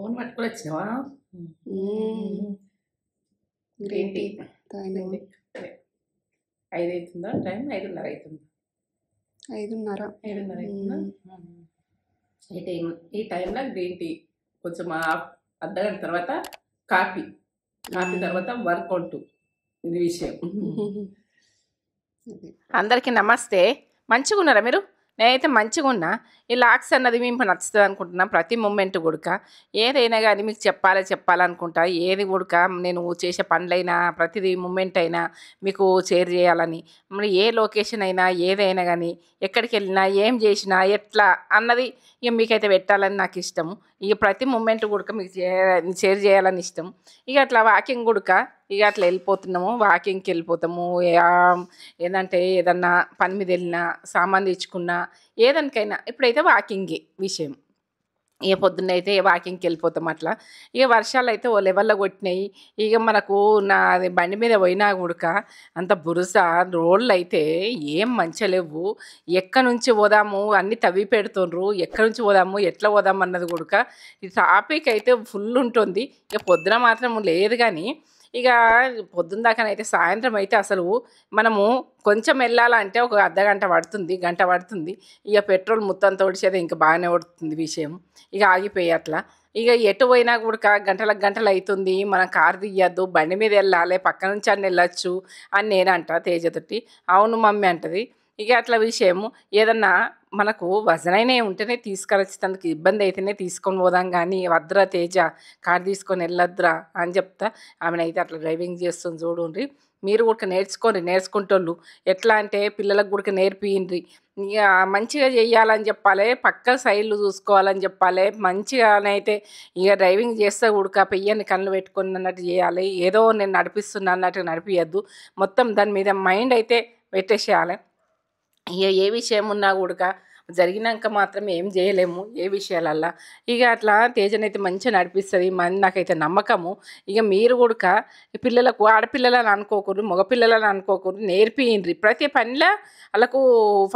Phone పట్టుకొని వచ్చినావా? Green tea 5 అవుతుందా? టైం 5:30 అవుతుంది. 5:30 అవుతుందా? ఈ టైంలో గ్రీన్ టీ కొంచెం అర్ధగంట తర్వాత కాఫీ తర్వాత వర్కౌట్. ఇది విషయం. అందరికీ నమస్తే. మంచిగా ఉన్నారా మీరు? నేనైతే మంచిగా ఉన్నా. ఈ లాక్స్ అన్నది మీకు నచ్చుతుంది అనుకుంటున్నా. ప్రతి మూమెంట్ కూడా ఏదైనా కానీ మీకు చెప్పాలనుకుంటా. ఏది కూడా నేను చేసే పనులైనా ప్రతిదీ మూమెంట్ అయినా మీకు షేర్ చేయాలని, మరి ఏ లొకేషన్ అయినా ఏదైనా కానీ ఎక్కడికి వెళ్ళినా ఏం చేసినా ఎట్లా అన్నది ఇక మీకైతే పెట్టాలని నాకు ఇష్టము. ఇక ప్రతి మూమెంట్ కూడా మీకు షేర్ చేయాలని ఇష్టం. ఇక అట్లా వాకింగ్ కూడా ఇక అట్లా వెళ్ళిపోతున్నాము. వాకింగ్కి వెళ్ళిపోతాము. ఏంటంటే ఏదన్నా పని మీద వెళ్ళినా సామాన్ తెచ్చుకున్నా ఏదానికైనా ఇప్పుడైతే వాకింగే విషయం. ఇక పొద్దున్న అయితే వాకింగ్కి వెళ్ళిపోతాం అట్లా. ఇక వర్షాలు అయితే ఓ లెవెల్లో కొట్టినాయి. ఇక మనకు బండి మీద పోయినా కూడా అంత బురద రోడ్లు అయితే ఏం మంచిగా లేవు. ఎక్కడి నుంచి పోదాము అన్నీ తవ్వి పెడుతుండ్రు. ఎక్కడి నుంచి పోదాము ఎట్లా పోదాము అన్నది కూడా ఈ ట్రాఫిక్ అయితే ఫుల్ ఉంటుంది. ఇక పొద్దున మాత్రం లేదు కానీ ఇక పొద్దున్న దాకానైతే సాయంత్రం అయితే అసలు మనము కొంచెం వెళ్ళాలంటే ఒక అర్ధగంట పడుతుంది, గంట పడుతుంది. ఇక పెట్రోల్ మొత్తం తోడిచేది ఇంకా బాగానే పడుతుంది విషయం. ఇక ఆగిపోయి అట్లా ఇక ఎటు పోయినా కూడా గంటలు అవుతుంది. మనం కారు తీయద్దు, బండి మీద వెళ్ళాలి, పక్క నుంచి అన్నీ వెళ్ళొచ్చు అని నేనంట తేజతోటి. అవును మమ్మీ అంటది. ఇక అట్లా విషయము ఏదన్నా మనకు వజనైనా ఉంటేనే తీసుకొచ్చేందుకు ఇబ్బంది అయితేనే తీసుకొని పోదాం కానీ వద్దురా తేజ కారు తీసుకొని వెళ్ళొద్దురా అని చెప్తా. ఆమెనైతే అట్లా డ్రైవింగ్ చేస్తుంది చూడండి. మీరు కూడా నేర్చుకుంటోళ్ళు ఎట్లా అంటే పిల్లలకు కూడా నేర్పియండ్రి. ఇక మంచిగా చెయ్యాలని చెప్పాలి, పక్క సైడ్లు చూసుకోవాలని చెప్పాలి. మంచిగానైతే ఇక డ్రైవింగ్ చేస్తే కూడా పెయ్యని కళ్ళు పెట్టుకొని అన్నట్టు చేయాలి. ఏదో నేను నడిపిస్తున్నా అన్నట్టు నడిపియద్దు. మొత్తం దాని మీద మైండ్ అయితే పెట్టేసేయాలి. ఇక ఏ విషయం ఉన్నా కూడా జరిగినాక మాత్రం ఏం చేయలేము ఏ విషయాలల్లా. ఇక అట్లా తేజనైతే మంచిగా నడిపిస్తుంది. నాకైతే నమ్మకము. ఇక మీరు కూడా పిల్లలకు ఆడపిల్లలని అనుకోకూడదు, మగపిల్లలని అనుకోకూడదు, నేర్పియండ్రి. ప్రతి పనిలో వాళ్ళకు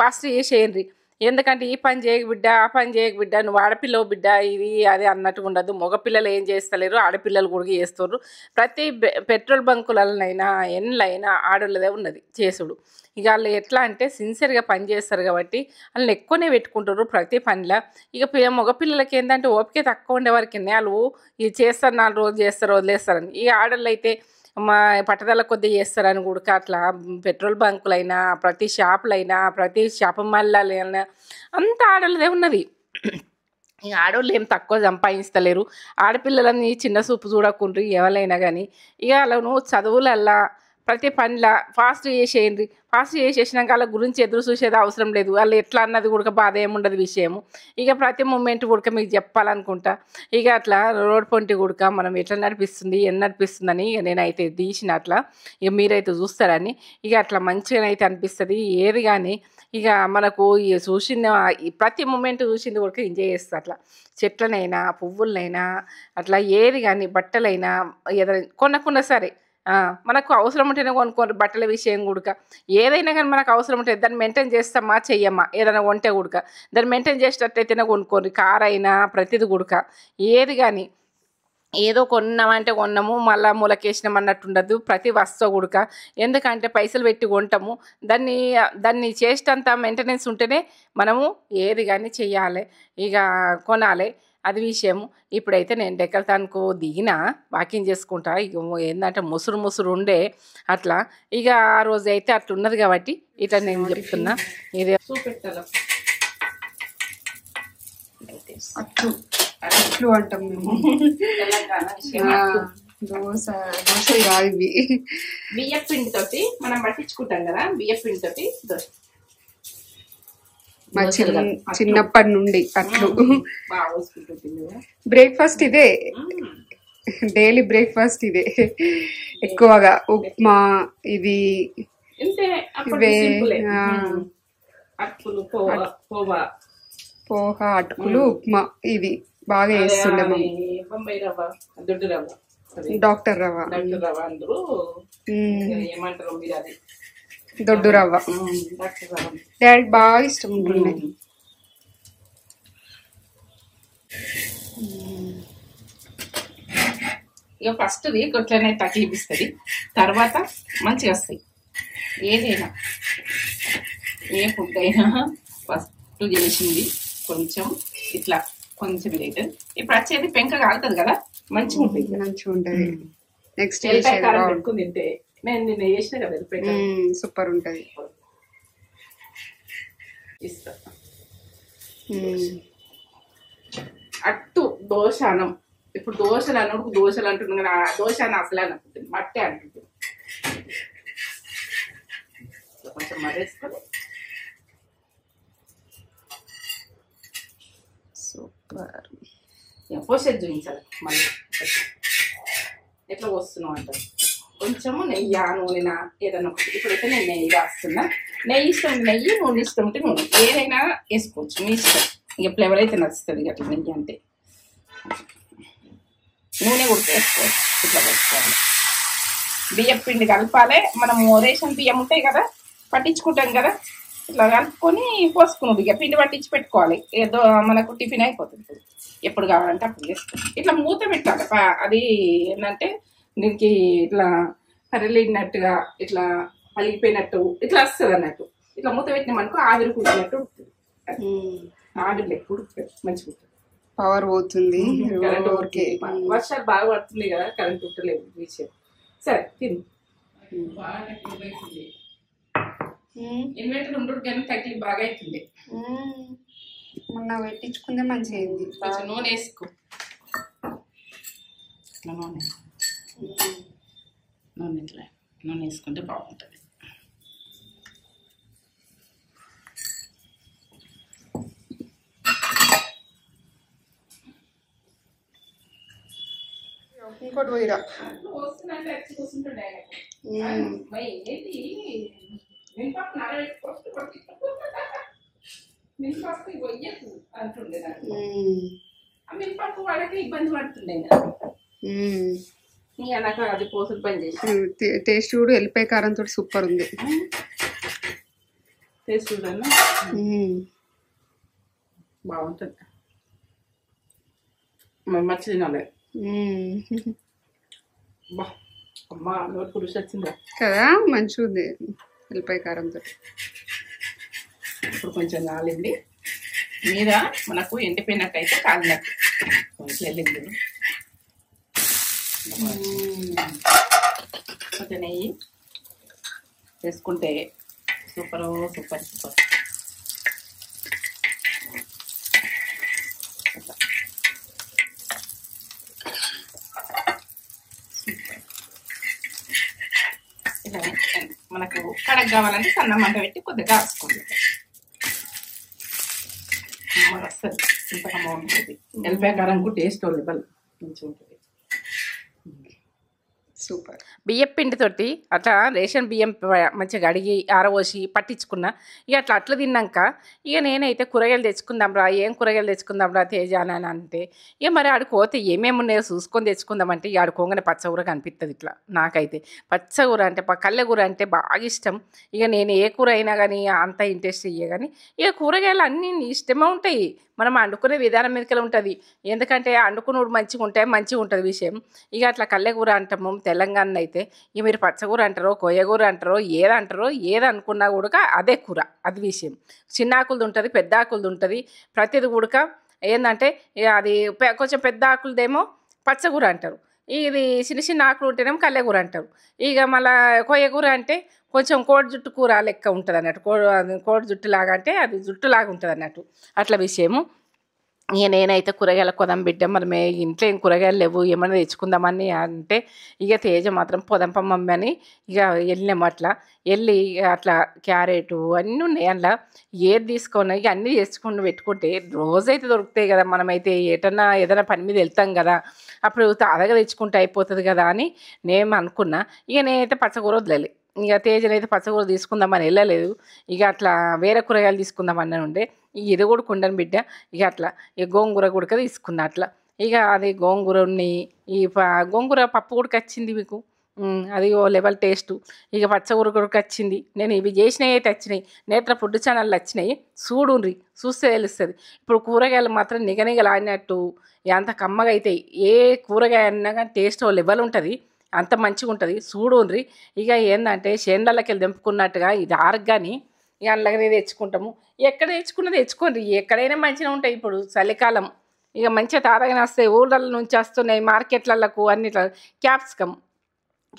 ఫాస్ట్ చేసేయండి. ఎందుకంటే ఈ పని చేయక బిడ్డ ఆ పని చేయక బిడ్డ నువ్వు ఆడపిల్లవు బిడ్డ ఇది అది అన్నట్టుగా ఉండదు. మగపిల్లలు ఏం చేస్తలేరు, ఆడపిల్లలు కూడా చేస్తారు. ప్రతి పెట్రోల్ బంకులైనా ఎన్లైనా ఆడోళ్ళదే ఉన్నది చేసుడు. ఇక వాళ్ళు ఎట్లా అంటే సిన్సియర్గా పని చేస్తారు కాబట్టి వాళ్ళని ఎక్కువనే పెట్టుకుంటారు ప్రతి పనిలో. ఇక మగపిల్లలకి ఏంటంటే ఓపిక తక్కువ ఉండేవారికి వాళ్ళు ఇది చేస్తారు, 4 రోజులు చేస్తారు, వదిలేస్తారని. ఈ ఆడళ్ళు అయితే మా పట్టుదల కొద్ది చేస్తారని కూడా అట్లా పెట్రోల్ బంకులైనా ప్రతి షాపులైనా ప్రతి షాపింగ్ మాల్లైనా అంత ఆడోళ్ళదే ఉన్నది. ఇక ఆడవాళ్ళు ఏం తక్కువ సంపాదిస్తలేరు. ఆడపిల్లలని చిన్న చూపు చూడకుండ్రి ఎవరైనా కానీ. ఇక వాళ్ళను చదువులల్లా ప్రతి పనిలా ఫాస్ట్ చేసేయండి. ఫాస్ట్ చేసేసినాక వాళ్ళ గురించి ఎదురు చూసేది అవసరం లేదు. వాళ్ళు ఎట్లా అన్నది కూడా బాధ ఏముండదు విషయము. ఇక ప్రతి మూమెంట్ కూడా మీకు చెప్పాలనుకుంటా. ఇక అట్లా రోడ్ పొంటి కూడా మనం ఎట్లా నడిపిస్తుంది ఎన్ని నడిపిస్తుందని ఇక నేనైతే తీసిన అట్లా ఇక మీరైతే చూస్తారని. ఇక అట్లా మంచిగా అయితే అనిపిస్తుంది ఏది కానీ. ఇక మనకు చూసిన ప్రతి మూమెంట్ చూసింది కూడా ఎంజాయ్ చేస్తా. అట్లా చెట్లనైనా పువ్వులనైనా అట్లా ఏది కానీ బట్టలైనా ఏదైనా కొనకుండా సరే మనకు అవసరం ఉంటేనే కొనుక్కోరు. బట్టల విషయం కూడా ఏదైనా కానీ మనకు అవసరం ఉంటుంది దాన్ని మెయింటైన్ చేస్తామా చెయ్యమ్మా. ఏదైనా కొంటే కూడా దాన్ని మెయింటైన్ చేసేటట్టయితేనే కొనుక్కోరు. కార్ అయినా ప్రతిది కూడా ఏది కానీ ఏదో కొన్నామంటే కొన్నాము మళ్ళీ మూలకేసినాం అన్నట్టు ఉండదు ప్రతి వస్తువు కూడా. ఎందుకంటే పైసలు పెట్టి కొంటాము, దాన్ని చేసేటంత మెయింటెనెన్స్ ఉంటేనే మనము ఏది కానీ చెయ్యాలి, ఇక కొనాలి. అది విషయము. ఇప్పుడైతే నేను డెక్కల్తానికి దిగిన వాకింగ్ చేసుకుంటా. ఇక ఏంటంటే ముసురు ఉండే అట్లా. ఇక ఆ రోజు అయితే అట్లా ఉన్నది కాబట్టి ఇట్లా నేను చెప్తున్నా. ఇది అట్లు అంటాం మేము. దోశలు కాదు ఇవి. బియ్య పిండితోటి మనం పట్టించుకుంటాం కదా. బియ్య పిండితోటి దోశ చిన్నప్పటి నుండి అట్లు బ్రేక్ఫాస్ట్ ఇదే, డైలీ బ్రేక్ఫాస్ట్ ఇదే ఎక్కువగా. ఉప్మా ఇది ఇవే పోహా అటుకులు ఉప్మా ఇది బాగా వేస్తుండే. డాక్టర్ రవ్వ అందరూ ఏమంటారు మీరు అది దొడ్డు రవ్వ. డాడీ బాగా ఇష్టం ఉంటుండే. ఇక ఫస్ట్ది ఇట్లనే తగ్గిపిస్తుంది, తర్వాత మంచిగా వస్తాయి. ఏదైనా ఏ ఫుడ్ అయినా ఫస్ట్ చేసింది కొంచెం ఇట్లా కొంచెం లేట్, ఇప్పుడు వచ్చేది పెంక కాలుతుంది కదా, మంచిగా ఉంటుంది. మంచిగా ఉంటది. నెక్స్ట్ ఎల్లిపాయ కారం పెట్టుకుని తింటే నేను నిన్న చేసిన కదా ఎల్లిపాయ కారం, సూపర్ ఉంటది. ఇస్తా. అట్టు దోశానం, ఇప్పుడు దోశలు అన్నప్పుడు దోశలు అంటున్నాం కదా, దోశ అని అసలే అనుకుంటుంది, మట్టే అంటుంది. కొంచెం మరేసుకొని సూపర్. పోసేది చూపించాలి మళ్ళీ ఎట్లా వస్తున్నావు అంటారు. కొంచెము నెయ్యి నూనె ఏదైనా ఒకటి. ఇప్పుడైతే నేను నెయ్యి రాస్తున్నా. నెయ్యి ఇష్టం నెయ్యి, నూనె ఇష్టం ఉంటే నూనె, ఏదైనా వేసుకోవచ్చు మీ ఇష్టం. ఇక ఫ్లేవర్ అయితే నచ్చుతుంది అట్లా నెయ్యి అంటే. నూనె కూడా వేసుకోవచ్చు. ఇట్లా వేసుకోవాలి. బియ్యం పిండి కలపాలి. మనము రేషన్ బియ్యం ఉంటాయి కదా, పట్టించుకుంటాం కదా, ఇట్లా కలుపుకొని పోసుకున్నది. ఇక పిండి పట్టించి పెట్టుకోవాలి. ఏదో మనకు టిఫిన్ అయిపోతుంది. ఎప్పుడు కావాలంటే అప్పుడు వేసుకోవాలి. ఇట్లా మూత పెట్టాలి. అది ఏంటంటే దీనికి ఇట్లా కర్రలినట్టుగా ఇట్లా పలిగిపోయినట్టు ఇట్లా వస్తుంది అన్నట్టు. ఇట్లా మూత పెట్టినామనుకో ఆవిరి కుట్టినట్టు ఉంటుంది. ఆవిరి లెక్క ఉడుకుతుంది, మంచిగా ఉంటుంది. పవర్ పోతుంది. వర్షాలు బాగా పడుతుంది కదా, కరెంట్ ఉంటలేదు విషయం. సరే తిను. ఇన్వర్టర్ ఉండడు కానీ తగిలి బాగా అవుతుంది. మొన్న పెట్టించుకుందే మంచిగా అయింది. కొంచెం నూనె వేసుకో. ఇట్లా నూనె ఇట్లా నూనె వేసుకుంటే బాగుంటుంది. ఇంకోటి పోయిరా వస్తుందంటే వచ్చి కూర్చుంటుండే ఏంటి మినపప్పు నానబెట్టి మినపప్పు పొయ్యకు అంటుండే. ఆ మినపప్పు వాడక ఇబ్బంది పడుతుండే. ఇక నాకు అది పోసులు పని చేసి టేస్ట్ కూడా ఎల్లిపాయ కారంతో సూపర్ ఉంది. టేస్ట్ చూడన్నా బాగుంటుంది. మంచి తినాలి. అమ్మా నోటి పురుషు వచ్చిందా కదా, మంచిగా ఉంది ఎల్లిపాయ కారంతో. ఇప్పుడు కొంచెం కాలింది మీద మనకు ఎండిపోయినట్టు అయితే కాలినట్టు కొంచెం వెళ్ళింది. కొంచెం నెయ్యి వేసుకుంటే సూపర్ సూపర్ సూపర్. మనకు కడగ కావాలంటే సన్న మంట పెట్టి కొద్దిగా కాసుకోండి. వస్తుంది ఇంతగా బాగుంటుంది. ఎల్లిపాయ కారం కూడా టేస్ట్ లెవెల్ మంచిగా ఉంటుంది. సూపర్. బియ్యం పిండితోటి అట్లా రేషన్ బియ్యం మంచిగా కడిగి ఆరబోసి పట్టించుకున్నా. ఇక అట్లా తిన్నాక ఇక నేనైతే కూరగాయలు తెచ్చుకుందాంరా, ఏం కూరగాయలు తెచ్చుకుందాంరా తేజ అని అంటే, ఇక మరి ఆడికి పోతే ఏమేమి ఉన్నాయో చూసుకొని తెచ్చుకుందామంటే ఇక ఆడుకోగానే పచ్చకూర కనిపిస్తుంది. ఇట్లా నాకైతే పచ్చకూర అంటే కల్లెకూర అంటే బాగా ఇష్టం. ఇక నేను ఏ కూర అయినా కానీ అంత ఇంట్రెస్ట్ ఇయ్య కానీ ఇక కూరగాయలు అన్నీ ఇష్టమే ఉంటాయి. మనం వండుకునే విధానం మీదకి ఉంటుంది. ఎందుకంటే వండుకున్నప్పుడు మంచిగా ఉంటుంది విషయం. ఇక అట్లా కల్లెకూర అంటాము తెలంగాణ అయితే. ఇక మీరు పచ్చకూర అంటారో కొయ్యకూర అంటారో ఏది అనుకున్నా కూడా అదే కూర, అది విషయం. చిన్న ఆకులది ఉంటుంది, పెద్ద ఆకులది ఉంటుంది. ప్రతిది కూడా ఏంటంటే అది కొంచెం పెద్ద ఆకులదేమో పచ్చకూర అంటారు, ఇది చిన్న చిన్న ఆకులు ఉంటేనేమో కల్లెకూర అంటారు. ఇక మళ్ళీ కొయ్యకూర అంటే కొంచెం కోడి జుట్టు కూర లెక్క ఉంటుంది అన్నట్టు. కోడి జుట్టులాగా అంటే అది జుట్టులాగా ఉంటుంది అన్నట్టు, అట్లా విషయము. ఇక నేనైతే కూరగాయల కొదాం బిడ్డ, మరి ఇంట్లో ఏం కూరగాయలు లేవు ఏమన్నా తెచ్చుకుందామని అంటే ఇక తేజ మాత్రం పొదంప మమ్మీ అని ఇక వెళ్ళినాము. అట్లా వెళ్ళి అట్లా క్యారెటు అన్నీ ఉన్నాయి అందులో. ఏది తీసుకొని ఇక అన్నీ తెచ్చుకుని పెట్టుకుంటే రోజైతే దొరుకుతాయి కదా. మనమైతే ఏదైనా పని మీద వెళ్తాం కదా, అప్పుడు తాజాగా తెచ్చుకుంటే అయిపోతుంది కదా అని నేను అనుకున్నా. ఇక నేనైతే పచ్చకూర వదిలేదు. ఇక తేజనైతే పచ్చకూర తీసుకుందామని వెళ్ళలేదు. ఇక అట్లా వేరే కూరగాయలు తీసుకుందామని ఉండే. ఇక ఇది కూడా కొండను బిడ్డ. ఇక అట్లా ఇక గోంగూర తీసుకున్నా. అట్లా ఇక అది గోంగూరని గోంగూర పప్పు కూడా వచ్చింది మీకు. అది ఓ లెవెల్ టేస్టు. ఇక పచ్చగురుకుడుకు వచ్చింది. నేను ఇవి చేసినవి అయితే వచ్చినాయి. నేత్ర ఫుడ్ ఛానళ్ళు వచ్చినాయి. చూడుండ్రి, చూస్తే తెలుస్తుంది. ఇప్పుడు కూరగాయలు మాత్రం నిగనిగలాడినట్టు ఎంత కమ్మగా అవుతాయి. ఏ కూరగాయ అన్నా కానీ టేస్ట్ ఓ లెవెల్ ఉంటుంది. అంత మంచిగా ఉంటుంది. చూడుండ్రి. ఇక ఏంటంటే చేనులకి వెళ్ళి తెంపుకున్నట్టుగా ఇది ఆర్గాని ఇక అందులోనే తెచ్చుకుంటాము. ఎక్కడ తెచ్చుకున్నా తెచ్చుకోండి. ఎక్కడైనా మంచిగా ఉంటాయి. ఇప్పుడు చలికాలం ఇక మంచిగా తారగానే వస్తాయి. ఊళ్ళ నుంచి వస్తున్నాయి మార్కెట్లకు అన్నిట్లా.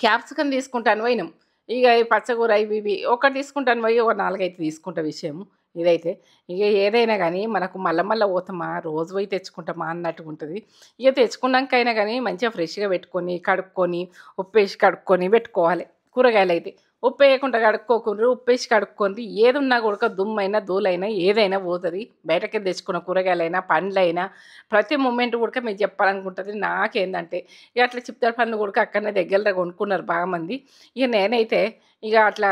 క్యాప్సికమ్ తీసుకుంటాను పోయినాం. ఇక ఈ పచ్చకూర ఇవి ఇవి ఒకటి తీసుకుంటాను పోయి ఒక 4, 5 తీసుకుంటా విషయం ఇదైతే. ఇక ఏదైనా కానీ మనకు మళ్ళీ పోతామా రోజు పోయి తెచ్చుకుంటామా అన్నట్టుగా ఉంటుంది. ఇక తెచ్చుకున్నాకైనా కానీ మంచిగా ఫ్రెష్గా పెట్టుకొని కడుక్కొని ఉప్పేసి కడుక్కొని పెట్టుకోవాలి. కూరగాయలు అయితే ఉప్పు వేయకుండా కడుక్కోకుండా ఉప్పేసి కడుక్కొని ఏది ఉన్నా కూడా దుమ్మైనా ధూళైనా ఏదైనా పోతుంది. బయటకి తెచ్చుకున్న కూరగాయలైనా పండ్లైనా ప్రతి మూమెంట్ కూడా మీకు చెప్పాలనుకుంటుంది. నాకేందంటే ఇక అట్లా చిప్తాడు పండ్లు కూడా అక్కడనే దగ్గర కొనుక్కున్నారు బాగా మంది. ఇక నేనైతే ఇక అట్లా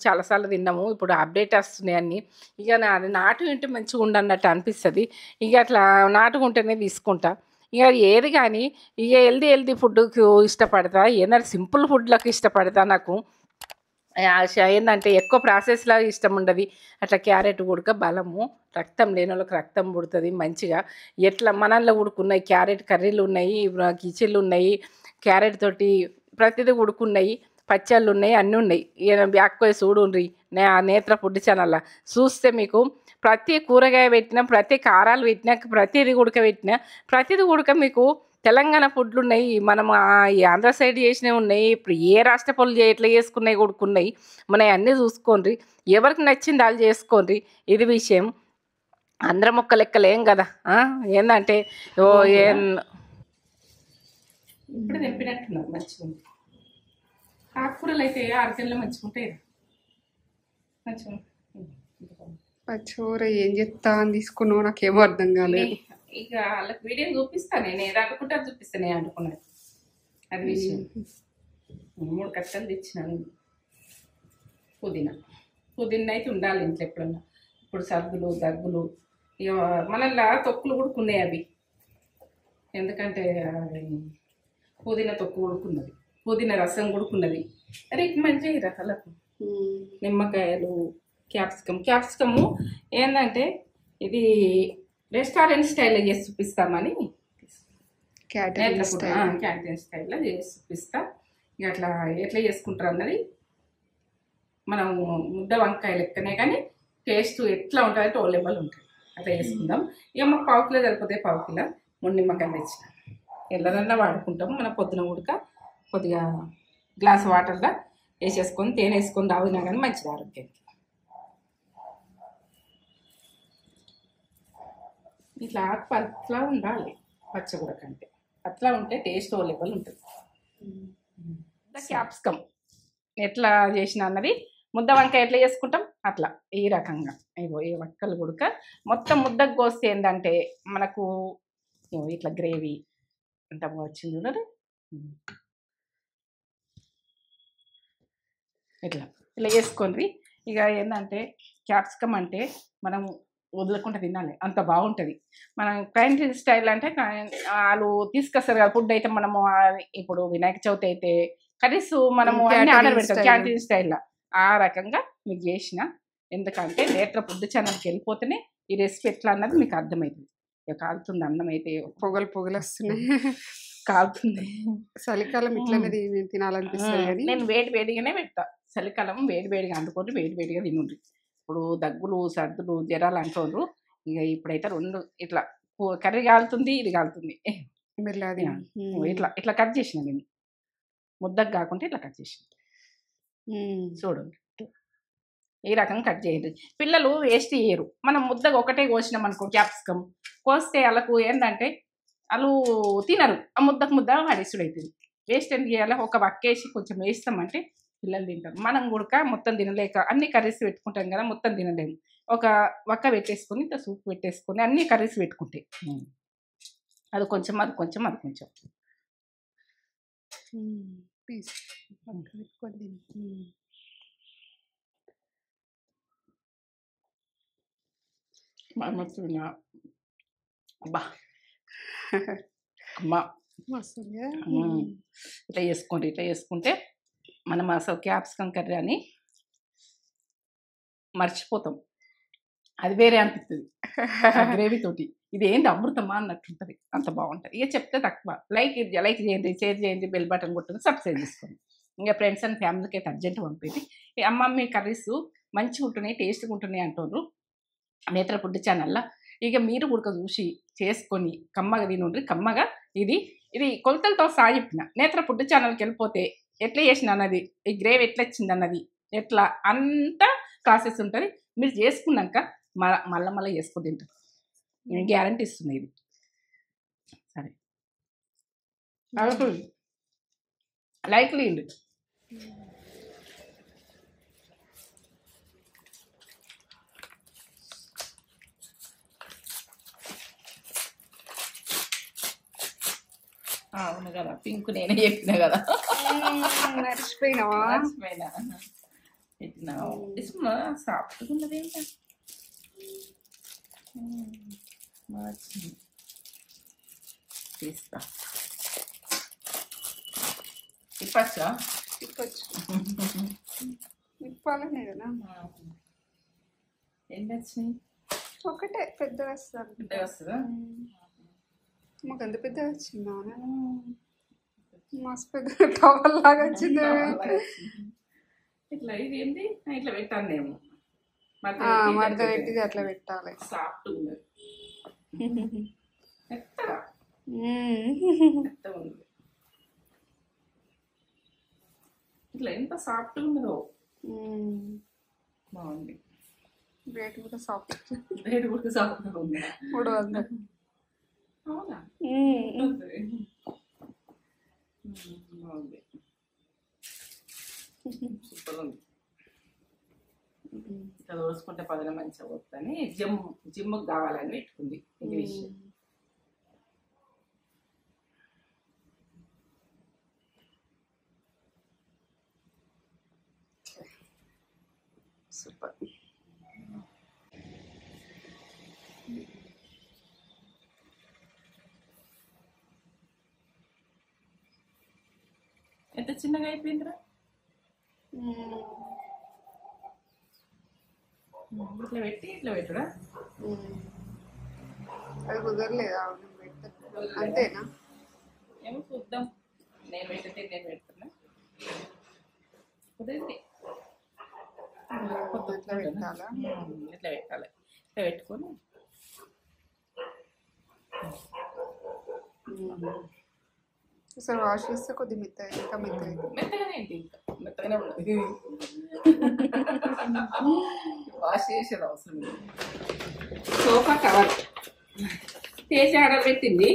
చాలాసార్లు తిన్నాము. ఇప్పుడు అప్డేట్ వస్తున్నాయి అన్నీ. ఇక నాటు ఇంటి మంచిగా ఉండన్నట్టు అనిపిస్తుంది. ఇక అట్లా నాటుకుంటేనే తీసుకుంటా. ఇక ఏది కానీ ఇక హెల్దీ ఫుడ్కు ఇష్టపడతా. ఏదైనా సింపుల్ ఫుడ్లకు ఇష్టపడతా. నాకు ఏంటంటే ఎక్కువ ప్రాసెస్లా ఇష్టం ఉండదు. అట్లా క్యారెట్ ఉడక బలము రక్తం లేని వాళ్ళకి రక్తం పుడుతుంది మంచిగా. ఎట్లా మనల్లో ఉడుకున్నాయి క్యారెట్ కర్రీలు ఉన్నాయి, కిచిళ్ళు ఉన్నాయి, క్యారెట్ తోటి ప్రతిదీ ఉడుకున్నాయి, పచ్చళ్ళు ఉన్నాయి, అన్నీ ఉన్నాయి. బ్యాక్ పోయి చూడుండ్రి నేత్ర ఫుడ్ ఛానల్లో చూస్తే మీకు ప్రతి కూరగాయ పెట్టినా, ప్రతి కారాలు పెట్టినా, ప్రతిదీ ఉడకబెట్టినా ప్రతిదీ ఉడక మీకు తెలంగాణ ఫుడ్లు ఉన్నాయి. మనం ఈ ఆంధ్ర సైడ్ చేసినవి ఉన్నాయి. ఇప్పుడు ఏ రాష్ట్ర పనులు ఎట్లా చేసుకున్నాయి కొడుకున్నాయి. మనం అన్నీ చూసుకోండి. ఎవరికి నచ్చింది వాళ్ళు చేసుకోండి. ఇది విషయం. అందరం ఒక్క లెక్కలేం కదా. ఏంటంటే ఓ ఏం ఇప్పుడు తెంపినట్టున్నారు మంచిగా ఉంది. ఆకుకూరలు అయితే ఆరుకెళ్ళి మంచిగా ఉంటాయి. మంచిగా పచ్చోర ఏం చెప్తా అని తీసుకున్నావు నాకేమో అర్థం కాలేదు. ఇక వాళ్ళకి వీడియో చూపిస్తాను. నేను ఏది అనుకుంటే అది చూపిస్తాను. నేను అనుకున్నాను అది విషయం. 3 కట్టలు తెచ్చినాను. పుదీనా అయితే ఉండాలి ఇంట్లో ఎప్పుడన్నా. ఇప్పుడు సర్దులు దగ్గులు ఇక మనల్లా తొక్కులు ఉడుకున్నాయి అవి. ఎందుకంటే పుదీనా తొక్కు ఉడుకున్నది, పుదీనా రసం ఉడుకున్నది. రికమెండ్ చేయరు రకాలకు. నిమ్మకాయలు, క్యాప్సికము ఏంటంటే ఇది రెస్టారెంట్ స్టైల్లో చేసి చూపిస్తామని క్యాంటీన్ స్టైల్లో చేసి చూపిస్తా. ఇక అట్లా ఎట్లా చేసుకుంటారు అన్నది మనం ముద్ద వంకాయ లెక్కనే కానీ టేస్ట్ ఎట్లా ఉంటుంది టోల్ లెవెల్ ఉంటుంది. అట్లా చేసుకుందాం. ఇక మాకు 1/2 కిలో సరిపోతాయి. 1/2 కిలో 3 నిమ్మకాయలు తెచ్చిన ఎల్లదన్నా వాడుకుంటాము. మన పొద్దున ఉడక కొద్దిగా గ్లాస్ వాటర్లో వేసేసుకొని తేనె వేసుకొని తాగినా కానీ మంచిది ఆరోగ్యానికి. ఇట్లా పట్లా ఉండాలి పచ్చగూర కంటే. అట్లా ఉంటే టేస్ట్ ఓ లెవెల్ ఉంటుంది. క్యాప్సికమ్ ఎట్లా చేసిన అన్నది ముద్ద వంకాయ ఎట్లా చేసుకుంటాం అట్లా ఈ రకంగా ఇగో ఈ వక్కలు ఉడక మొత్తం ముద్దకు కోస్తే ఏంటంటే మనకు ఇట్లా గ్రేవీ అంత వచ్చింది చూడండి. ఇలా వేసుకోండి. ఇక ఏంటంటే క్యాప్సికమ్ అంటే మనం వదలకుండా తినాలి, అంత బాగుంటుంది. మనం క్యాంటీన్ స్టైల్ అంటే వాళ్ళు తీసుకొస్తారు కదా ఫుడ్ అయితే. మనము ఇప్పుడు వినాయక చవితి అయితే కర్రీస్ మనము అన్ని ఆర్డర్ పెడతాం క్యాంటీన్ స్టైల్లో. ఆ రకంగా మీకు చేసిన. ఎందుకంటే నేత్ర ఫుడ్ ఛానల్కి వెళ్ళిపోతేనే ఈ రెసిపీ ఎట్లా అన్నది మీకు అర్థమవుతుంది. ఇక కాలుతుంది అన్నం అయితే పొగలు వస్తున్నాయి, కాలుతుంది. చలికాలం ఇట్లనే తినాలనిపిస్తుంది. నేను వేడిగానే పెడతా. చలికాలం వేడిగా అందుకొని వేడిగా తినుండ్రి. ఇప్పుడు దగ్గులు సర్దులు జ్వరాలు అంటుండ్రు. ఇక ఇప్పుడైతే 2 ఇట్లా కర్రీ కాలుతుంది, ఇది కాలుతుంది. ఇట్లా కట్ చేసిన నేను ముద్దకు కాకుండా ఇట్లా కట్ చేసిన చూడండి. ఈ రకంగా కట్ చేయండి. పిల్లలు వేస్ట్ చేయరు. మనం ముద్దగా ఒకటే కోసినాం అనుకో క్యాప్సికమ్ కోస్తే వాళ్ళకు ఏంటంటే వాళ్ళు తినరు. ఆ ముద్ద పడేసుడు అవుతుంది. వేస్ట్ ఎందుకు చేయాలి? ఒక వక్కేసి కొంచెం వేస్తామంటే పిల్లలు తింటారు. మనం కూడా మొత్తం తినలేక అన్ని కర్రీస్ పెట్టుకుంటాం కదా, మొత్తం తినలేము. ఒక వక్క పెట్టేసుకొని ఇంత సూప్ పెట్టేసుకొని అన్ని కర్రీస్ పెట్టుకుంటే అది కొంచెం అబ్బా అమ్మ వస్తుంది. ఇట్లా చేసుకోండి. ఇట్లా చేసుకుంటే మనం అసలు క్యాప్సికం కర్రీ అని మర్చిపోతాం. అది వేరే అనిపిస్తుంది గ్రేవీ తోటి. ఇది ఏంటి అమృతమా అన్నట్టుంటుంది, అంత బాగుంటుంది. ఇక చెప్తే తక్కువ. లైక్ చేయండి, షేర్ చేయండి, బెల్ బటన్ కొట్టుకుని సబ్స్క్రైబ్ చేసుకోండి. ఇంకా ఫ్రెండ్స్ అండ్ ఫ్యామిలీకి అయితే అర్జెంట్ పంపేది. అమ్మ మీ కర్రీస్ మంచిగా ఉంటున్నాయి, టేస్ట్గా ఉంటున్నాయి అంటున్నారు నేత్ర ఫుడ్ ఛానల్లో. ఇక మీరు కూడా చూసి చేసుకొని కమ్మగా తినండి. కమ్మగా ఇది ఇది కొలతలతో సహా చెప్పిన. నేత్ర ఫుడ్ ఛానల్కి వెళ్ళిపోతే ఎట్లా చేసిన అన్నది, ఈ గ్రేవీ ఎట్లా వచ్చింది అన్నది, ఎట్లా అంతా ప్రాసెస్ ఉంటుంది. మీరు చేసుకున్నాక మళ్ళీ చేసుకొని తింటారు. నేను గ్యారంటీ ఇస్తుంది ఇది. సరే లైక్లీ అండి. అవును కదా, పింక్ నేనే చెప్పిన కదా. మర్చిపోయినావా? మర్చిపోయినా. పెట్టినావు ఇసుమా సాఫ్ట్గా ఉన్నది ఏంటో. తీస్తా ఇప్పచ్చా ఇప్పచ్చు. ఇప్పాలనే కదా. ఎన్ని వచ్చినాయి? ఒకటే పెద్ద వస్తుంది. పెద్ద వస్తుందా? మాకు ఎంత పెద్ద వచ్చిందా? మస్తు పెద్ద టవల్ లాగా వచ్చింది. ఇట్లా ఇది ఏంటి ఇట్లా పెట్టాను నేను. మడత పెట్టి అట్లా పెట్టాలి. సాఫ్ట్ ఉంది, మెత్తగా ఉంది. ఇట్లా ఎంత సాఫ్ట్గా ఉన్నదో. బాగుంది. రేట్ కూడా సాఫ్ట్. రేట్ కూడా సాఫ్ట్గా ఉంది. 300. అవునా? బాగుంది, సూపర్ ఉంది. ఇట్లా దోసుకుంటే పదన మంచిగా పోతుందని జిమ్కి కావాలని పెట్టుకుంది. ఇది విషయం. సూపర్. ఎంత చిన్నగా అయిపోయిందిరా. ఇట్లా పెట్టి ఇట్లా పెట్టురా. అది కుదరలేదా? అంతేనా? ఏమో చూద్దాం. నేను పెట్టితే నేను పెడుతున్నా. కుదిరింది. ఇట్లా పెట్టాలా? ఇట్లా పెట్టాలి. ఇట్లా పెట్టుకొని అసలు వాష్ చేస్తే కొద్ది మెత్తగా, ఇంకా మెత్తగానే ఏంటి, ఇంకా మెత్తగానే ఉండదు. వాష్ చేసేది అవసరం లేదు. సోఫా కవర్ చేసి ఆర్డర్ పెట్టింది.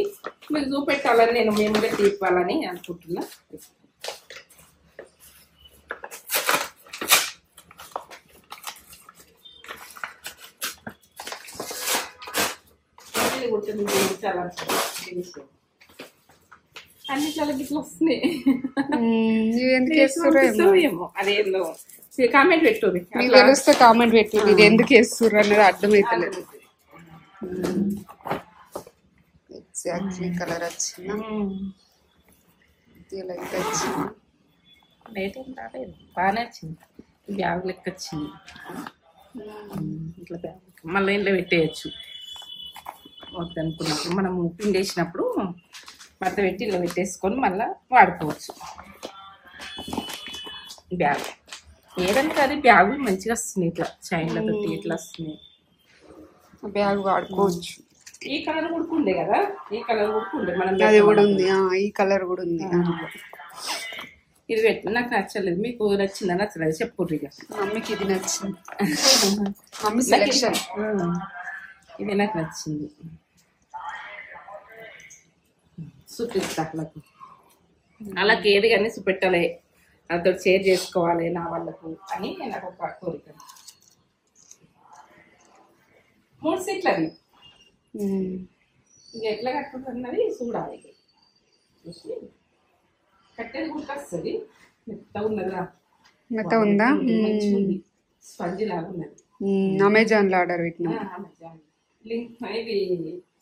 మీకు చూపెట్టాలని నేను మేము పెట్టి ఇవ్వాలని అనుకుంటున్నా. అన్నిట్లలో గిట్లు వస్తున్నాయి. ఏమో అదేందో కామెంట్ పెట్టు. మీకు తెలిస్తే కామెంట్ పెట్టు. ఇది ఎందుకు వేస్తుర్రు అన్నది అర్థమవుతలేదు. ఎగ్జాక్ట్లీ కలర్ వచ్చిందా? లైట్ వచ్చింది. లైట్ ఏం రాలేదు, బాగానే వచ్చింది. బ్యాగ్ లెక్క వచ్చింది. ఇట్లా బ్యాగ్ మళ్ళీ ఇంట్లో పెట్టేయచ్చు. వద్దనుకున్నప్పుడు మనము పిండి వేసినప్పుడు మడత పెట్టి ఇలా పెట్టేసుకొని మళ్ళీ వాడుకోవచ్చు. బ్యాగ్ ఏదంటే అది బ్యాగులు మంచిగా వస్తున్నాయి. ఇట్లా చైన్లతో ఇట్లా వస్తున్నాయి. బ్యాగ్ వాడుకోవచ్చు. ఈ కలర్ కూడా ఉండే కదా, ఈ కలర్ కూడా ఉండే. మనం అది కూడా ఉంది. ఈ కలర్ కూడా ఉంది. ఇది పెట్టి నాకు నచ్చలేదు. మీకు నచ్చిందా నచ్చలేదు చెప్పుర్రు. ఇక మమ్మీకి ఇది నచ్చింది. Mummy selection. ఇది నాకు నచ్చింది. చూపిస్తా వాళ్ళకు. వాళ్ళకి ఏది కానీ చూపెట్టాలి, అతో షేర్ చేసుకోవాలి నా వాళ్ళకు అని నాకు ఒక కోరిక. 3 సీట్లు అది. ఇంక ఎట్లా కట్టుకుంటున్నది చూడాలి. చూసి కట్టేది గుర్తొస్తుంది. మెత్తగా ఉన్నదా? మెత్త ఉందా? మంచిగా ఉంది, స్పంజి లాగా ఉన్నది. అమెజాన్లో ఆర్డర్ పెట్టినా. లింక్ ఇది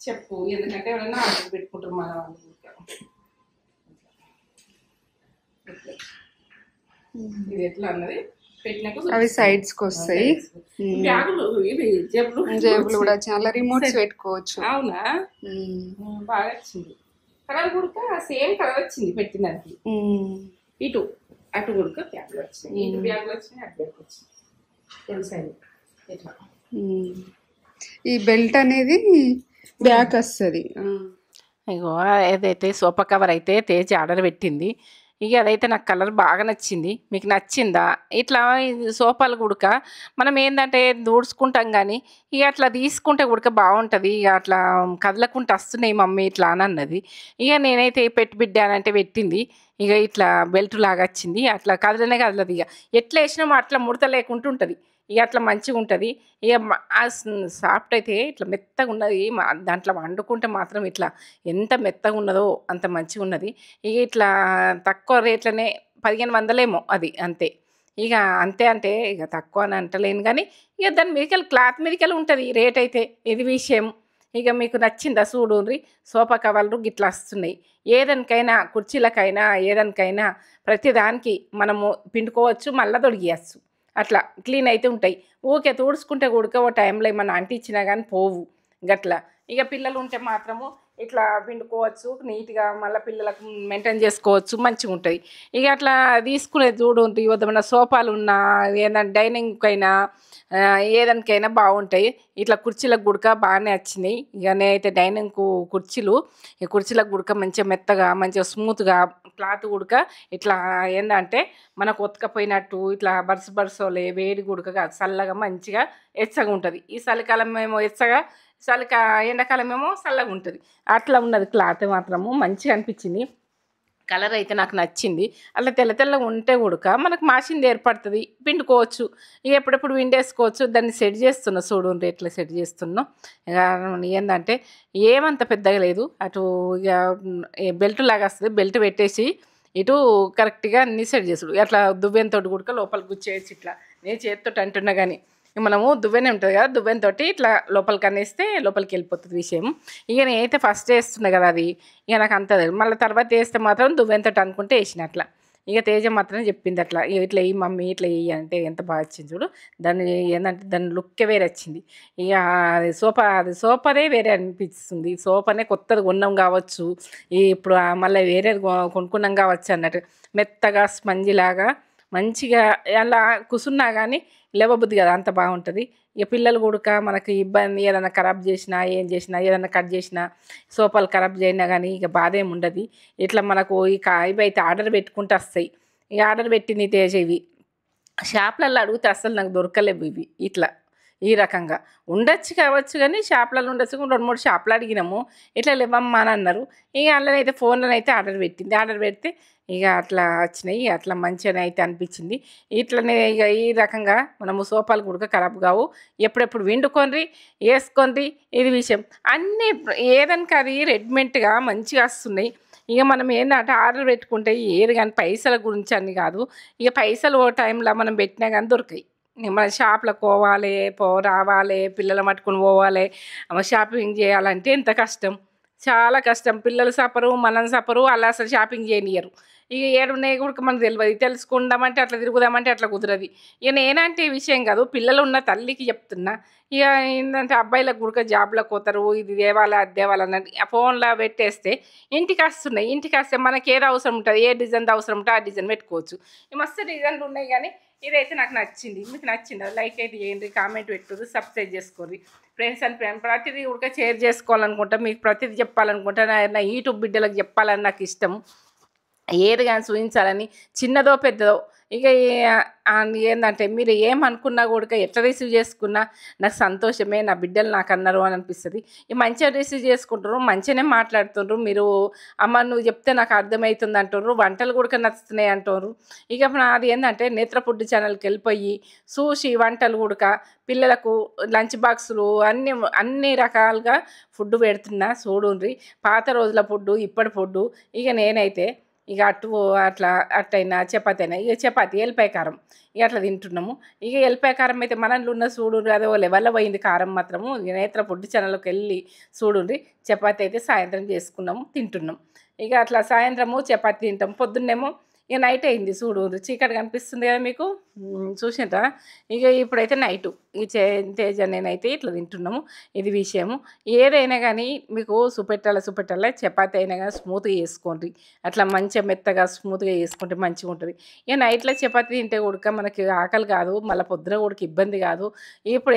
చెప్పు, ఎందుకంటే ఎవరైనా ఆర్డర్ పెట్టుకుంటారు మన వాళ్ళు. ఇది ఎట్లా అన్నది పెట్టినాక అవి సైడ్స్కి వస్తాయి. బ్యాగులు ఇవి జేబులు కూడా చాలా రిమోట్స్ పెట్టుకోవచ్చు. అవునా బాగా వచ్చింది. కలర్ కూడా సేమ్ కలర్ వచ్చింది పెట్టినది. ఇటు అటు కూడా బ్యాగులు వచ్చినాయి, ఇటు బ్యాగులు వచ్చినాయి, అటు బ్యాగులు వచ్చినాయి తెలుసండి. ఎట్లా ఈ బెల్ట్ అనేది బ్యాక్ వస్తుంది. ఇగో ఏదైతే సోఫా కవర్ అయితే తేజ ఆర్డర్ పెట్టింది. ఇక అదైతే నాకు కలర్ బాగా నచ్చింది. మీకు నచ్చిందా? ఇట్లా సోఫాలు గుడక మనం ఏంటంటే దూడ్చుకుంటాం కానీ ఇక అట్లా తీసుకుంటే గుడక బాగుంటుంది. ఇక అట్లా కదలకుంటూ వస్తున్నాయి మమ్మీ ఇట్లా అని అన్నది. ఇక నేనైతే పెట్టి బిడ్డానంటే పెట్టింది. ఇక ఇట్లా బెల్ట్ లాగా వచ్చింది. అట్లా కదలనే కదలదు. ఇక ఎట్లా వేసినామో అట్లా ముడత లేకుండా ఉంటుంది. ఇక అట్లా మంచిగా ఉంటుంది. ఇక సాఫ్ట్ అయితే ఇట్లా మెత్తగా ఉన్నది. దాంట్లో వండుకుంటే మాత్రం ఇట్లా ఎంత మెత్తగా ఉన్నదో అంత మంచిగా ఉన్నది. ఇక ఇట్లా తక్కువ రేట్లనే 1500 అది అంతే. ఇక అంతే అంటే ఇక తక్కువ అని అంటలేను కానీ ఇక దాని మీదకెళ్ళి క్లాత్ మీదకెళ్ళి ఉంటుంది రేట్ అయితే. ఇది విషయం. ఇక మీకు నచ్చిందా? చూడుర్రి సోఫా కవర్లు గిట్లా వస్తున్నాయి. ఏదానికైనా కుర్చీలకైనా ఏదానికైనా ప్రతిదానికి మనము పిండుకోవచ్చు, మళ్ళీ తొడిగియచ్చు. అట్లా క్లీన్ అయితే ఉంటాయి. ఊకే తుడుచుకుంటే కూడక ఓ టైంలో ఏమన్నా అంటించినా కానీ పోవు గట్లా. ఇక పిల్లలు ఉంటే మాత్రము ఇట్లా పిండుకోవచ్చు నీట్గా, మళ్ళీ పిల్లలకు మెయింటైన్ చేసుకోవచ్చు, మంచిగా ఉంటుంది. ఇక అట్లా తీసుకునేది చూడు. ఏదైనా సోఫాలు ఉన్నా ఏదైనా డైనింగ్కి అయినా ఏదానికైనా బాగుంటాయి. ఇట్లా కుర్చీలకు గుడక బాగానే వచ్చినాయి. ఇక నేనైతే డైనింగ్కు కుర్చీలు ఈ కుర్చీలకు గుడక మంచిగా మెత్తగా మంచిగా స్మూత్గా క్లాత్ గుడక ఇట్లా ఏంటంటే మనకు ఒతకపోయినట్టు ఇట్లా బరుసోలే వేడి గుడకగా చల్లగా మంచిగా ఎచ్చగా ఉంటుంది. ఈ చలికాలం ఏమో ఎచ్చగా, ఎండాకాలం ఏమో చల్లగా ఉంటుంది. అట్లా ఉన్నది క్లాత్ మాత్రము మంచిగా అనిపించింది. కలర్ అయితే నాకు నచ్చింది. అట్లా తెల్లగా ఉంటే కూడక మనకు మాషింది ఏర్పడుతుంది, పిండుకోవచ్చు. ఇక ఎప్పుడెప్పుడు విండేసుకోవచ్చు. దాన్ని సెట్ చేస్తున్నా చూడు ఎట్లా సెట్ చేస్తున్నా. ఇక ఏంటంటే ఏమంత పెద్దగా లేదు. అటు ఇక బెల్ట్ లాగా వస్తుంది. బెల్ట్ పెట్టేసి ఇటు కరెక్ట్గా అన్నీ సెట్ చేసుడు. అట్లా దువ్వెనతో కూడా లోపలికి గుచ్చేయచ్చు. ఇట్లా నేను చేతితో అంటున్నా కానీ మనము దువ్వెనే ఉంటుంది కదా, దువ్వెనతో ఇట్లా లోపలికి అనేస్తే లోపలికి వెళ్ళిపోతుంది విషయం. ఇక నేనైతే ఫస్ట్ వేస్తున్నా కదా అది ఇక నాకు అంత మళ్ళీ తర్వాత వేస్తే మాత్రం దువ్వెనతో అనుకుంటే వేసిన అట్లా. ఇక తేజ మాత్రం చెప్పింది అట్లా ఇట్లా వేయి మమ్మీ ఇట్లా వేయి అంటే ఎంత బాగా వచ్చింది చూడు. దాన్ని ఏంటంటే దాని లుక్కే వేరే వచ్చింది. ఇక అది సోఫానే వేరే అనిపిస్తుంది. సోఫానే కొత్తది కొన్నాం కావచ్చు, ఇప్పుడు మళ్ళీ వేరేది కొనుక్కున్నాం కావచ్చు అన్నట్టు మెత్తగా స్పంజిలాగా మంచిగా అలా కూసున్నా కానీ లేవబుద్ది కదా, అంత బాగుంటుంది. ఇక పిల్లలు కూడా మనకి ఇబ్బంది ఏదైనా ఖరాబ్ చేసినా ఏం చేసినా ఏదైనా కట్ చేసినా సోఫాలు ఖరాబ్ చేసినా కానీ ఇక బాధ ఏమి ఉండదు. ఇట్లా మనకు ఇవి అయితే ఆర్డర్ పెట్టుకుంటూ వస్తాయి. ఇక ఆర్డర్ పెట్టింది తేజ ఇవి షాప్లలో అడిగితే అసలు నాకు దొరకలేవు ఇవి. ఇట్లా ఈ రకంగా ఉండొచ్చు కావచ్చు కానీ షాప్లలో ఉండొచ్చు. 2-3 షాపులు అడిగినాము, ఇట్లా లేవమ్మా అని అన్నారు. ఇక అందులో అయితే ఫోన్లో అయితే ఆర్డర్ పెట్టింది. ఆర్డర్ పెడితే ఇక అట్లా వచ్చినాయి. అట్లా మంచిగా అయితే అనిపించింది. ఇట్లనే ఇక ఈ రకంగా మనము సోఫాలు కూడా ఖరాబ్ కావు. ఎప్పుడెప్పుడు వండుకొని వేసుకొని ఇది విషయం. అన్నీ ఏదనికి అది రెడీమేడ్గా మంచిగా వస్తున్నాయి. ఇక మనం ఏంటంటే ఆర్డర్ పెట్టుకుంటే ఏది కానీ పైసల గురించి అని కాదు. ఇక పైసలు ఓ టైంలో మనం పెట్టినా కానీ దొరకాయి. మన షాప్లో పోవాలి రావాలి, పిల్లలు పట్టుకొని పోవాలి, షాపింగ్ చేయాలంటే ఎంత కష్టం, చాలా కష్టం. పిల్లలు సపరు, మనం సపరు, అలా అసలు షాపింగ్ చేయనియరు. ఇక ఏడున్నాయి కూడా మనకు తెలియదు. తెలుసుకుందామంటే అట్లా తిరుగుదామంటే అట్లా కుదరదు. ఇక నేనంటే ఈ విషయం కాదు, పిల్లలు ఉన్న తల్లికి చెప్తున్నా. ఇక ఏంటంటే అబ్బాయిలకు కూడా జాబ్లకు పోతారు, ఇది తేవాలా అది తేవాలన్నది ఆ ఫోన్లో పెట్టేస్తే ఇంటికి వస్తున్నాయి. ఇంటికి వస్తే మనకి ఏది అవసరం ఉంటుంది, ఏ డిజైన్ అవసరం ఉంటే ఆ డిజైన్ పెట్టుకోవచ్చు. ఈ మస్తు డిజైన్లు ఉన్నాయి కానీ ఇదైతే నాకు నచ్చింది. మీకు నచ్చిందా? లైక్ అయితే చేయండి, కామెంట్ పెట్టుకోరు, సబ్స్క్రైబ్ చేసుకోండి. ఫ్రెండ్స్ అండ్ ఫ్రెండ్స్ ప్రతిదీ కూడా షేర్ చేసుకోవాలనుకుంటా, మీకు ప్రతిదీ చెప్పాలనుకుంటా. నా యూట్యూబ్ బిడ్డలకు చెప్పాలని నాకు ఇష్టం. ఏది కానీ చూపించాలని, చిన్నదో పెద్దదో. ఇక ఏంటంటే మీరు ఏమనుకున్నా కూడా ఎట్లా రిసీవ్ చేసుకున్నా నాకు సంతోషమే. నా బిడ్డలు నాకు అన్నారు అని అనిపిస్తుంది. ఈ మంచిగా రిసీవ్ చేసుకుంటారు, మంచిగానే మాట్లాడుతుండ్రు. మీరు అమ్మ నువ్వు చెప్తే నాకు అర్థమవుతుంది అంటున్నారు, వంటలు కూడా నచ్చుతున్నాయి అంటున్నారు. ఇక నాది ఏంటంటే నేత్ర ఫుడ్ ఛానల్కి వెళ్ళిపోయి చూసి వంటలు కూడా పిల్లలకు లంచ్ బాక్సులు అన్ని రకాలుగా ఫుడ్ పెడుతున్నా చూడుండ్రి. పాత రోజుల ఫుడ్డు, ఇప్పటి ఫుడ్డు. ఇక నేనైతే ఇక అట్టయినా చపాతీ అయినా ఇక చపాతీ ఎల్లిపాయ కారం ఇక అట్లా తింటున్నాము. ఇక ఎల్లిపాయ కారం అయితే మనలో ఉన్న చూడు అదే లెవెల్లో పోయింది కారం మాత్రము. నేత్ర ఫుడ్ ఛానల్కి వెళ్ళి చూడుండ్రి. చపాతీ అయితే సాయంత్రం చేసుకున్నాము, తింటున్నాం. ఇక అట్లా సాయంత్రము చపాతీ తింటాం, పొద్దున్నేమో ఇక నైట్ అయింది చూడు చీకటి కనిపిస్తుంది కదా మీకు చూసిండ్రా ఇక ఇప్పుడైతే నైటు ఈ తేజ నేనైతే ఇట్లా తింటున్నాము ఇది విషయము ఏదైనా కానీ మీకు చూపెట్టాలా చపాతీ అయినా కానీ స్మూత్గా చేసుకోండి అట్లా మంచిగా మెత్తగా స్మూత్గా చేసుకుంటే మంచిగా ఉంటుంది ఇక నైట్లో చపాతీ తింటే ఉడక మనకి ఆకలి కాదు మళ్ళీ పొద్దున ఉడక ఇబ్బంది కాదు ఇప్పుడు